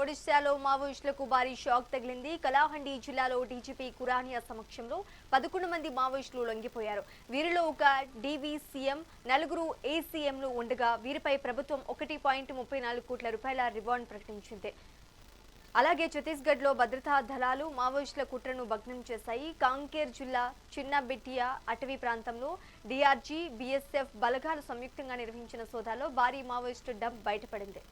ఒడిశాలో మావోయిస్టులకు భారీ షాక్ తగిలింది. కలాహండి జిల్లాలో డీజీపీ కురానియా సమక్షంలో 11 మంది మావోయిస్టులు లొంగిపోయారు. వీరిలో ఒక డీవీసీఎం, నలుగురు ఏసీఎంలు ఉండగా వీరిపై ప్రభుత్వం 1.34 కోట్ల రూపాయల రివార్డ్ ప్రకటించింది. అలాగే ఛత్తీస్గఢ్లో భద్రతా దళాలు మావోయిస్టుల కుట్రను భగ్నం చేశాయి. కాంకేర్ జిల్లా చిన్నబెట్టియా అటవీ ప్రాంతంలో డీఆర్జీ, బీఎస్ఎఫ్ బలగాలు సంయుక్తంగా నిర్వహించిన సోదాలో భారీ మావోయిస్టు డంప్ బయటపడింది.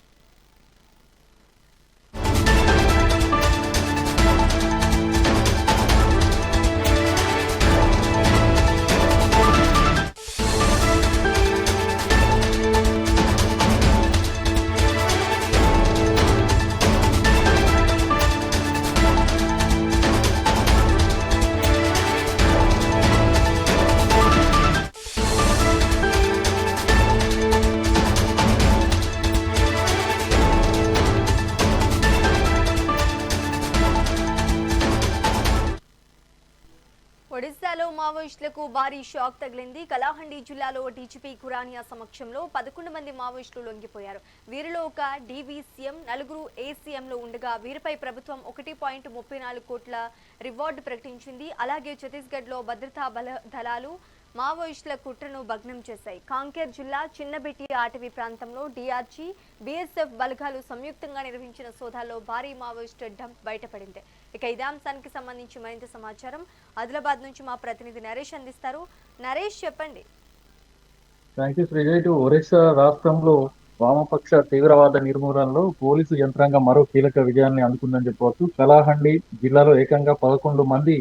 ఒడిశాలో మావోయిస్టులకు భారీ షాక్ తగిలింది. కలాహండి జిల్లాలో డీజీపీ కురానియా సమక్షంలో 11 మంది మావోయిస్టులు లొంగిపోయారు. వీరిలో ఒక డీవీసీఎం, నలుగురు ఏసీఎంలు ఉండగా వీరిపై ప్రభుత్వం 1.34 కోట్ల రివార్డు ప్రకటించింది. అలాగే ఛత్తీస్గఢ్లో భద్రతా దళాలు మావోయిస్టుల కుట్రను భగ్నం చేశాయి. కాంకేర్ జిల్లా చిన్నబెట్టియా అటవీ ప్రాంతంలో డీఆర్జీ, బీఎస్ఎఫ్ బలగాలు సంయుక్తంగా నిర్వహించిన సోదాల్లో భారీ మావోయిస్టు డంప్ బయటపడింది. ఇక ఇదే అంశానికి సంబంధించి మరింత సమాచారం ఆదిలాబాద్ నుంచి మా ప్రతినిధి నరేష్ అందిస్తారు. నరేష్, చెప్పండి. ఒరిస్సా రాష్ట్రంలో వామపక్ష తీవ్రవాద నిర్మూలనలో పోలీసు యంత్రాంగం మరో కీలక విజయాన్ని అందుకుందని చెప్పవచ్చు. కలాహండి జిల్లాలో ఏకంగా 11 మంది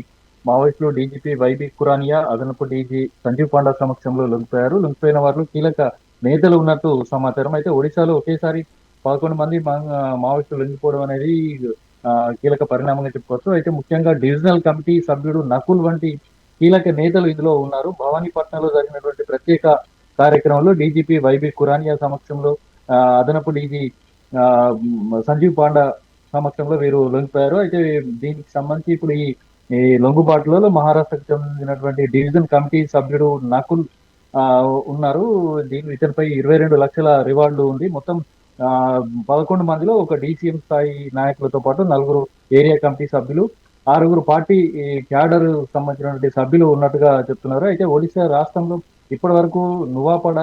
మావోయిస్టులు డీజీపీ వైబీ కురానియా, అదనపు డీజీ సంజీవ్ పాండా సమక్షంలో లొంగిపోయారు. లొంగిపోయిన వారు కీలక నేతలు ఉన్నట్టు సమాచారం. అయితే ఒడిశాలో ఒకేసారి 11 మంది మావోయిస్టులు లొంగిపోవడం అనేది కీలక పరిణామంగా చెప్పుకోవచ్చు. అయితే ముఖ్యంగా డివిజనల్ కమిటీ సభ్యుడు నకుల్ వంటి కీలక నేతలు ఇందులో ఉన్నారు. భవానీపట్నంలో జరిగినటువంటి ప్రత్యేక కార్యక్రమంలో డీజీపీ వైబీ కురానియా సమక్షంలో, అదనపు డీజీ సంజీవ్ పాండా సమక్షంలో వీరు లొంగిపోయారు. అయితే దీనికి సంబంధించి ఇప్పుడు ఈ లొంగుబాటులో మహారాష్ట్రకు చెందినటువంటి డివిజన్ కమిటీ సభ్యుడు నకుల్ ఉన్నారు. ఇతనిపై 22 లక్షల రివార్డు ఉంది. మొత్తం 11 మందిలో ఒక డీసీఎం స్థాయి నాయకులతో పాటు 4 ఏరియా కమిటీ సభ్యులు, 6 పార్టీ క్యాడర్ సంబంధించినటువంటి సభ్యులు ఉన్నట్టుగా చెప్తున్నారు. అయితే ఒడిశా రాష్ట్రంలో ఇప్పటి వరకు నువాపడ,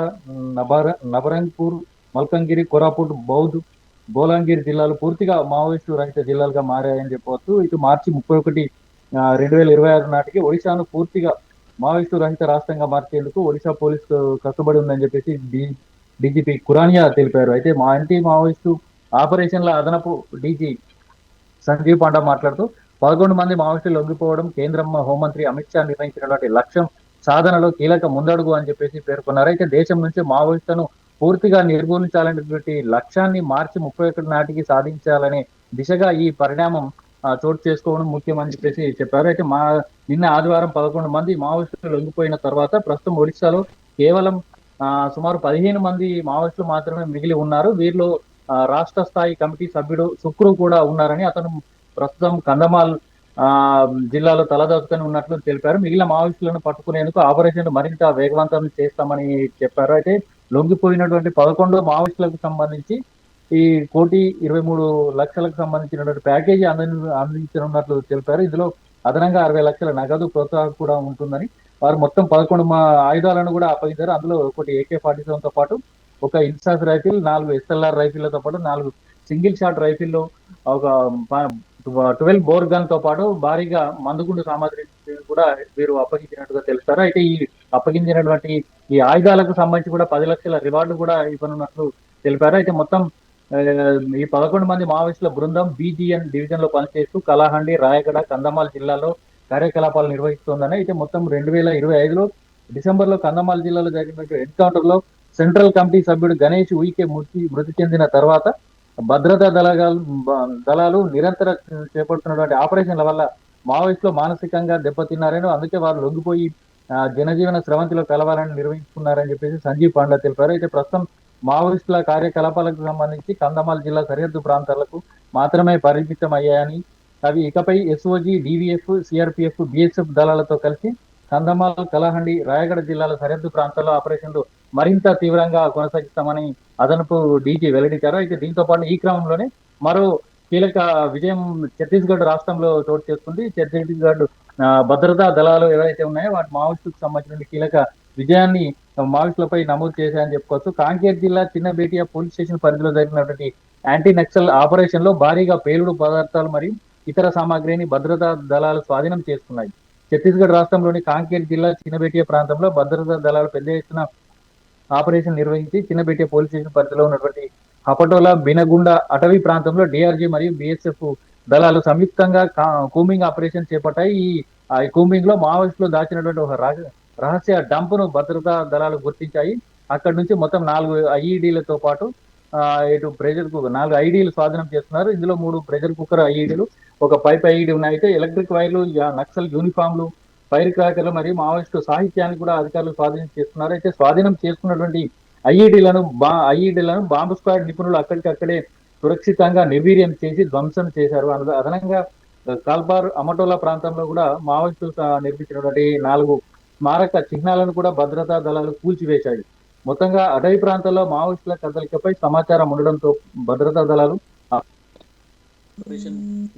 నబరంగ్పూర్, మల్కంగిరి, కోరాపుట్, బౌద్ధ్, బోలాంగిర్ జిల్లాలు పూర్తిగా మావోయిస్టు రహిత జిల్లాలుగా మారాయని చెప్పవచ్చు. ఇటు మార్చి 31, 2026 నాటికి ఒడిశాను పూర్తిగా మావోయిస్టు రహిత రాష్ట్రంగా మార్చేందుకు ఒడిశా పోలీసు కట్టుబడి ఉందని చెప్పేసి డీజీపీ కురానియా తెలిపారు. అయితే మా యాంటీ మావోయిస్టు ఆపరేషన్ల అదనపు డీజీ సంజీవ్ పాండా మాట్లాడుతూ 11 మంది మావోయిస్టులు లొంగిపోవడం కేంద్ర హోంమంత్రి అమిత్ షా నిర్ణయించినటువంటి లక్ష్యం సాధనలో కీలక ముందడుగు అని చెప్పేసి పేర్కొన్నారు. అయితే దేశం నుంచి మావోయిస్టులను పూర్తిగా నిర్మూలించాలనేటువంటి లక్ష్యాన్ని మార్చి 31 నాటికి సాధించాలనే దిశగా ఈ పరిణామం చోటు చేసుకోవడం ముఖ్యమని చెప్పేసి చెప్పారు. అయితే నిన్న ఆదివారం 11 మంది మావోయిస్టులు లొంగిపోయిన తర్వాత ప్రస్తుతం ఒడిశాలో కేవలం సుమారు 15 మంది మావోయిస్టులు మాత్రమే మిగిలి ఉన్నారు. వీరిలో రాష్ట్ర స్థాయి కమిటీ సభ్యుడు శుక్రు కూడా ఉన్నారని, అతను ప్రస్తుతం కంధమాల్ జిల్లాలో తలదాచుకొని ఉన్నట్లు తెలిపారు. మిగిలిన మావోయిస్టులను పట్టుకునేందుకు ఆపరేషన్ మరింత వేగవంతం చేస్తామని చెప్పారు. అయితే లొంగిపోయినటువంటి 11 మావోయిస్టులకు సంబంధించి ఈ 1,23,00,000కు సంబంధించినటువంటి ప్యాకేజీ అందించనున్నట్లు తెలిపారు. ఇందులో అదనంగా 60 లక్షల నగదు ప్రోత్సాహం కూడా ఉంటుందని, వారు మొత్తం 11 ఆయుధాలను కూడా అప్పగించారు. అందులో ఒకటి AK-47 తో పాటు ఒక ఇన్సాస్ రైఫిల్, 4 SLR రైఫిళ్లతో పాటు 4 సింగిల్ షాట్ రైఫిల్లో, ఒక 12 బోర్ గన్ తో పాటు భారీగా మందుగుండు సామాగ్రి కూడా వీరు అప్పగించినట్టుగా తెలుస్తారు. అయితే ఈ అప్పగించినటువంటి ఈ ఆయుధాలకు సంబంధించి కూడా 10 లక్షల రివార్డు కూడా ఇవ్వనున్నట్లు తెలిపారు. అయితే మొత్తం ఈ 11 మంది మావోయిస్టుల బృందం బీజీఎన్ డివిజన్ లో పనిచేస్తూ కలాహండి, రాయగడ, కంధమాల్ జిల్లాలో కార్యకలాపాలు నిర్వహిస్తోందని, అయితే మొత్తం 2025లో డిసెంబర్లో కంధమాల్ జిల్లాలో జరిగినటువంటి ఎన్కౌంటర్ లో సెంట్రల్ కమిటీ సభ్యుడు గణేష్ ఉయికే మృతి చెందిన తర్వాత భద్రతా దళాలు నిరంతరం చేపడుతున్నటువంటి ఆపరేషన్ల వల్ల మావోయిస్టులు మానసికంగా దెబ్బతిన్నారని, అందుకే వారు లొంగిపోయి జనజీవన స్రవంతిలో కలవాలని నిర్వహించుకున్నారని చెప్పేసి సంజీవ్ పాండా తెలిపారు. అయితే ప్రస్తుతం మావోయిస్టుల కార్యకలాపాలకు సంబంధించి కంధమాల్ జిల్లా సరిహద్దు ప్రాంతాలకు మాత్రమే పరిమితం అయ్యాయని, అవి ఇకపై ఎస్ఓజీ, డీవీఎఫ్, సిఆర్పీఎఫ్, బీఎస్ఎఫ్ దళాలతో కలిసి కంధమాల్, కలాహండి, రాయగడ జిల్లాల సరిహద్దు ప్రాంతాల్లో ఆపరేషన్లు మరింత తీవ్రంగా కొనసాగిస్తామని అదనపు డీజీ వెల్లడించారు. అయితే దీంతో పాటు ఈ క్రమంలోనే మరో కీలక విజయం ఛత్తీస్గఢ్ రాష్ట్రంలో చోటు చేసుకుంది. ఛత్తీస్గఢ్ భద్రతా దళాలు ఏవైతే ఉన్నాయో వాటి మావోయిస్టులకు సంబంధించిన కీలక విజయాన్ని మావోయిస్టులపై నమోదు చేశాయని చెప్పుకోవచ్చు. కాంకేర్ జిల్లా చిన్న బేటియా పోలీస్ స్టేషన్ పరిధిలో జరిగినటువంటి యాంటీ నక్సల్ ఆపరేషన్ లో భారీగా పేలుడు పదార్థాలు మరియు ఇతర సామాగ్రిని భద్రతా దళాలు స్వాధీనం చేసుకున్నాయి. ఛత్తీస్గఢ్ రాష్ట్రంలోని కాంకేర్ జిల్లా చిన్నబేటియా ప్రాంతంలో భద్రతా దళాలు పెద్ద ఎత్తున ఆపరేషన్ నిర్వహించి చిన్నబేటియా పోలీస్ స్టేషన్ పరిధిలో ఉన్నటువంటి హపటోలా బినగుండ అటవీ ప్రాంతంలో డిఆర్జీ మరియు బిఎస్ఎఫ్ దళాలు సంయుక్తంగా కూంబింగ్ ఆపరేషన్ చేపట్టాయి. ఈ కూంబింగ్ లో మావోయిస్టులు దాచినటువంటి ఒక రహస్య డంప్ ను భద్రతా దళాలు గుర్తించాయి. అక్కడి నుంచి మొత్తం 4 ఐఈడీలతో పాటు ఇటు ప్రెజర్ కుక్కర్ 4 ఐడీలు స్వాధీనం చేస్తున్నారు. ఇందులో 3 ప్రెజర్ కుక్కర్ ఐఈడీలు, ఒక పైప్ ఐఈడీ ఉన్నాయి. అయితే ఎలక్ట్రిక్ వైర్లు, నక్సల్ యూనిఫామ్లు, ఫైర్ క్రాకర్లు మరియు మావోయిస్టు సాహిత్యాన్ని కూడా అధికారులు స్వాధీనం చేస్తున్నారు. అయితే స్వాధీనం చేసుకున్నటువంటి ఐఈడీలను బాంబు స్క్వాడ్ నిపుణులు అక్కడికక్కడే సురక్షితంగా నిర్వీర్యం చేసి ధ్వంసం చేశారు. అదనంగా కాల్బార్ అమటోలా ప్రాంతంలో కూడా మావోయిస్టులు నిర్మించినటువంటి 4 స్మారక చిహ్నాలను కూడా భద్రతా దళాలు కూల్చివేశాయి. మొత్తంగా అటవీ ప్రాంతాల్లో మావోయిస్టుల కదలికపై సమాచారం ఉండడంతో భద్రతా దళాలు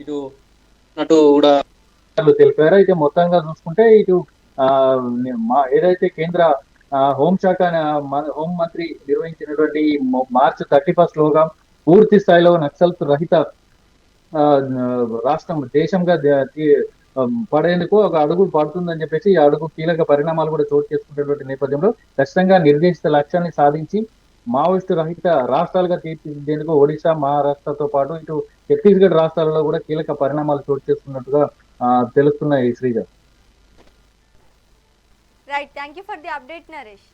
ఇటు కూడా తెలిపారు. అయితే మొత్తంగా చూసుకుంటే ఇటు ఏదైతే కేంద్ర హోంశాఖ హోం మంత్రి నిర్వహించినటువంటి మార్చి 31 లోగా పూర్తి స్థాయిలో నక్సల్స్ రహిత రాష్ట్రం దేశంగా పడేందుకు ఒక అడుగు పడుతుందని చెప్పేసి ఈ అడుగు కీలక పరిణామాలు కూడా చోటు చేసుకునేటువంటి నేపథ్యంలో ఖచ్చితంగా నిర్దేశిత లక్ష్యాన్ని సాధించి మావోయిస్టు రహిత రాష్ట్రాలుగా తీర్చిదిద్దేందుకు ఒడిశా, మహారాష్ట్రతో పాటు ఇటు ఛత్తీస్గఢ్ రాష్ట్రాలలో కూడా కీలక పరిణామాలు చోటు చేసుకున్నట్టుగా తెలుస్తున్నాయి. Sreeja. Right, thank you for the update Naresh.